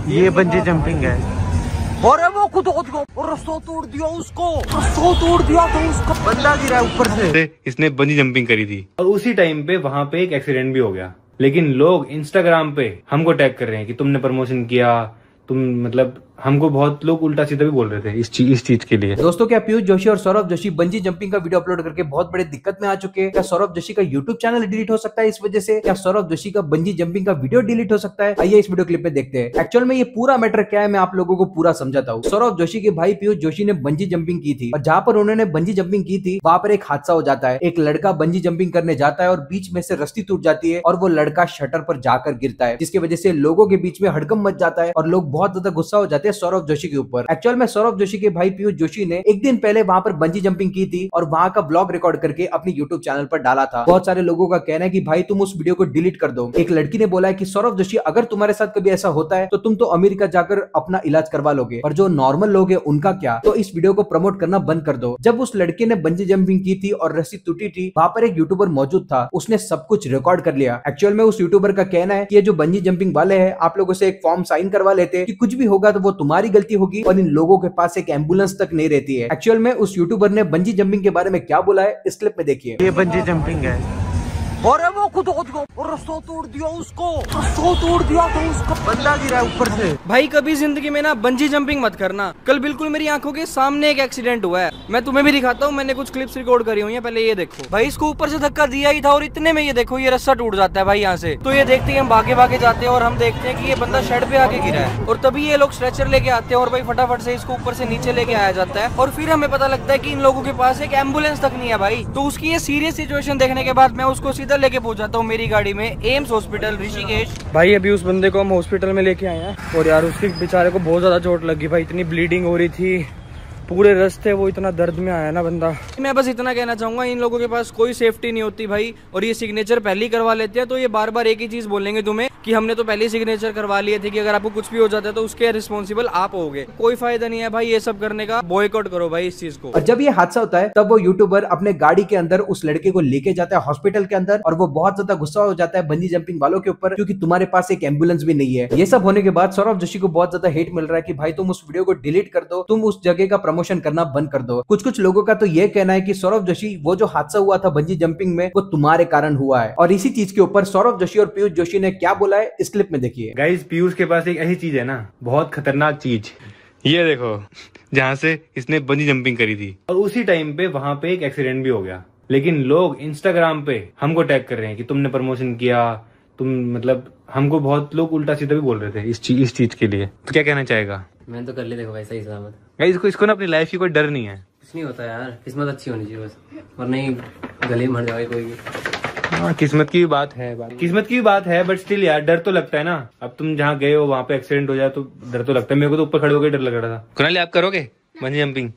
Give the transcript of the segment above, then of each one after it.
ये bungee jumping है। और वो खुद रस्सा तोड़ दिया उसको, रस्सा तोड़ दिया तो उसका बंदा गिरा ऊपर से। इसने बंजी जंपिंग करी थी और उसी टाइम पे वहाँ पे एक एक्सीडेंट भी हो गया। लेकिन लोग इंस्टाग्राम पे हमको टैग कर रहे हैं कि तुमने प्रमोशन किया, तुम मतलब हमको बहुत लोग उल्टा सीधा भी बोल रहे थे इस चीज के लिए। दोस्तों, क्या पीयूष जोशी और सौरभ जोशी बंजी जंपिंग का वीडियो अपलोड करके बहुत बड़े दिक्कत में आ चुके हैं? क्या सौरभ जोशी का यूट्यूब चैनल डिलीट हो सकता है इस वजह से? क्या सौरभ जोशी का बंजी जंपिंग का वीडियो डिलीट हो सकता है? आइए इस वीडियो क्लिप में देखते हैं। एक्चुअल में ये पूरा मैटर क्या है, मैं आप लोगों को पूरा समझाता हूँ। सौरभ जोशी के भाई पीयूष जोशी ने बंजी जंपिंग की थी और जहाँ पर उन्होंने बंजी जंपिंग की थी वहां पर एक हादसा हो जाता है। एक लड़का बंजी जंपिंग करने जाता है और बीच में से रस्सी टूट जाती है और वो लड़का शटर पर जाकर गिरता है, जिसकी वजह से लोगों के बीच में हड़कंप मच जाता है और लोग बहुत ज्यादा गुस्सा हो जाते हैं सौरभ जोशी के ऊपर। एक्चुअल में सौरभ जोशी के भाई पीयूष जोशी ने एक दिन पहले वहां पर बंजी जंपिंग की थी और वहां का ब्लॉग रिकॉर्ड करके अपनी यूट्यूब चैनल पर डाला था। बहुत सारे लोगों का कहना है कि भाई तुम उस वीडियो को डिलीट कर दो। एक लड़की ने बोला है कि सौरभ जोशी अगर तुम्हारे साथ कभी ऐसा होता है तो तुम तो अमेरिका जाकर अपना इलाज करवा लोगे, और जो नॉर्मल लोग हैं उनका क्या, तो इस वीडियो को प्रमोट करना बंद कर दो। जब उस लड़के ने बंजी जंपिंग की थी और रस्सी टूटी थी, वहां पर एक यूट्यूबर मौजूद था, उसने सब कुछ रिकॉर्ड कर लिया। एक्चुअल में उस यूट्यूबर का कहना है कि ये जो बंजी जंपिंग वाले हैं आप लोगों से एक फॉर्म साइन करवा लेते कि कुछ भी होगा तो वो तुम्हारी गलती होगी और इन लोगों के पास एक एम्बुलेंस तक नहीं रहती है। एक्चुअल में उस यूट्यूबर ने बंजी जंपिंग के बारे में क्या बोला है इस क्लिप में देखिए। ये बंजी जंपिंग है। और वो खुद रस्सा तोड़ दिया उसको, रस्सा तोड़ दिया तो उसका बंदा गिरा ऊपर से। भाई कभी जिंदगी में ना बंजी जंपिंग मत करना। कल बिल्कुल मेरी आंखों के सामने एक एक्सीडेंट हुआ है, मैं तुम्हें भी दिखाता हूँ। मैंने कुछ क्लिप्स रिकॉर्ड करी हुई है, पहले ये देखो। भाई इसको ऊपर से धक्का दिया ही था और इतने में ये देखो ये रस्सा टूट जाता है भाई यहाँ से। तो ये देखते ही हम भागे भागे जाते हैं और हम देखते हैं कि ये बंदा शेड पे आके गिरा है और तभी ये लोग स्ट्रेचर लेके आते हैं और भाई फटाफट से इसको ऊपर से नीचे लेके आया जाता है। और फिर हमें पता लगता है कि इन लोगों के पास एक एम्बुलेंस तक नहीं है भाई। तो उसकी ये सीरियस सिचुएशन देखने के बाद मैं उसको सीधा लेके पहुंच जाता हूँ मेरी गाड़ी में एम्स हॉस्पिटल ऋषिकेश। भाई अभी उस बंदे को हम हॉस्पिटल में लेके आए हैं और यार उसके बेचारे को बहुत ज्यादा चोट लगी भाई, इतनी ब्लीडिंग हो रही थी पूरे रास्ते, वो इतना दर्द में आया ना बंदा। मैं बस इतना कहना चाहूंगा, इन लोगों के पास कोई सेफ्टी नहीं होती भाई और ये सिग्नेचर पहले ही करवा लेते हैं। तो ये बार बार एक ही चीज बोलेंगे तुम्हें कि हमने तो पहले ही सिग्नेचर करवा लिए थे कि अगर आपको कुछ भी हो जाता है तो उसके रिस्पॉन्सिबल आप होगे। कोई फायदा नहीं है भाई ये सब करने का, बॉयकॉट करो भाई इस चीज को। और जब ये हादसा होता है तब वो यूट्यूबर अपने गाड़ी के अंदर उस लड़के को लेके जाता है हॉस्पिटल के अंदर और वो बहुत ज्यादा गुस्सा हो जाता है बंजी जंपिंग वालों के ऊपर, क्योंकि तुम्हारे पास एक एम्बुलेंस भी नहीं है। ये सब होने के बाद सौरभ जोशी को बहुत ज्यादा हेट मिल रहा है कि भाई तुम उस वीडियो को डिलीट कर दो, तुम उस जगह का प्रमोशन करना बंद कर दो। कुछ लोगों का तो ये कहना है कि सौरभ जोशी वो जो हादसा हुआ था बंजी जंपिंग में वो तुम्हारे कारण हुआ है। और इसी चीज के ऊपर सौरभ जोशी और पीयूष जोशी ने क्या बोला है इस क्लिप में देखिए। गाइस पीयूष के पास एक ऐसी चीज है ना, बहुत खतरनाक चीज, ये देखो जहाँ से इसने बंजी जंपिंग करी थी और उसी टाइम पे वहाँ पे एक एक्सीडेंट भी हो गया। लेकिन लोग इंस्टाग्राम पे हमको टैग कर रहे हैं कि तुमने प्रमोशन किया, तुम मतलब हमको बहुत लोग उल्टा सीधा भी बोल रहे थे इस चीज के लिए। तो क्या कहना चाहेगा? मैंने तो कर लिया, देखो वैसा ही सलामत। गाइस इसको ना अपनी लाइफ की कोई डर नहीं है। कुछ नहीं होता यार, किस्मत अच्छी होनी चाहिए बस, वरना ही गले में मर जाए कोई भी। हाँ किस्मत की भी बात है, किस्मत की भी बात है, बट स्टिल यार डर तो लगता है ना। अब तुम जहाँ गए हो वहाँ पे एक्सीडेंट हो जाए तो डर तो लगता है। मेरे को तो ऊपर खड़े होकर डर लग रहा था। कुणाली आप करोगे बंजी जंपिंग?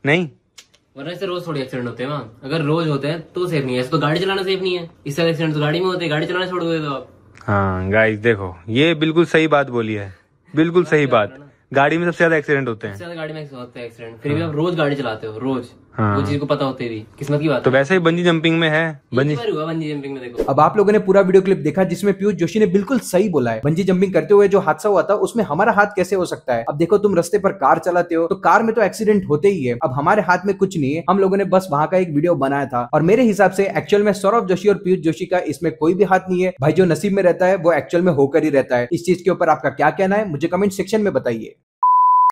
नहीं, वरना इससे रोज थोड़ी एक्सीडेंट होते हैं वहाँ। अगर रोज होते हैं तो सेफ नहीं है, ऐसे तो गाड़ी चलाना सेफ नहीं है। इससे एक्सीडेंट तो गाड़ी में होते हैं, गाड़ी चलाना छोड़ दो तो आप। हाँ गाइस देखो ये बिल्कुल सही बात बोली है, बिल्कुल सही बात। गाड़ी में सबसे ज्यादा एक्सीडेंट होते हैं, सबसे ज्यादा गाड़ी में होते हैं एक्सीडेंट। फिर भी आप रोज गाड़ी चलाते हो, रोज हाँ। वो चीज को पता होते भी किस्मत की बात तो वैसे ही बंजी जंपिंग में है। बंजी जंपिंग में देखो। अब आप लोगों ने पूरा वीडियो क्लिप देखा जिसमें पीयूष जोशी ने बिल्कुल सही बोला है। बंजी जंपिंग करते हुए जो हादसा हुआ था उसमें हमारा हाथ कैसे हो सकता है? अब देखो तुम रास्ते पर कार चलाते हो तो कार में तो एक्सीडेंट होते ही है। अब हमारे हाथ में कुछ नहीं है, हम लोगों ने बस वहां का एक वीडियो बनाया था और मेरे हिसाब से एक्चुअल में सौरभ जोशी और पीयूष जोशी का इसमें कोई भी हाथ नहीं है भाई। जो नसीब में रहता है वो एक्चुअल में होकर ही रहता है। इस चीज के ऊपर आपका क्या कहना है मुझे कमेंट सेक्शन में बताइए।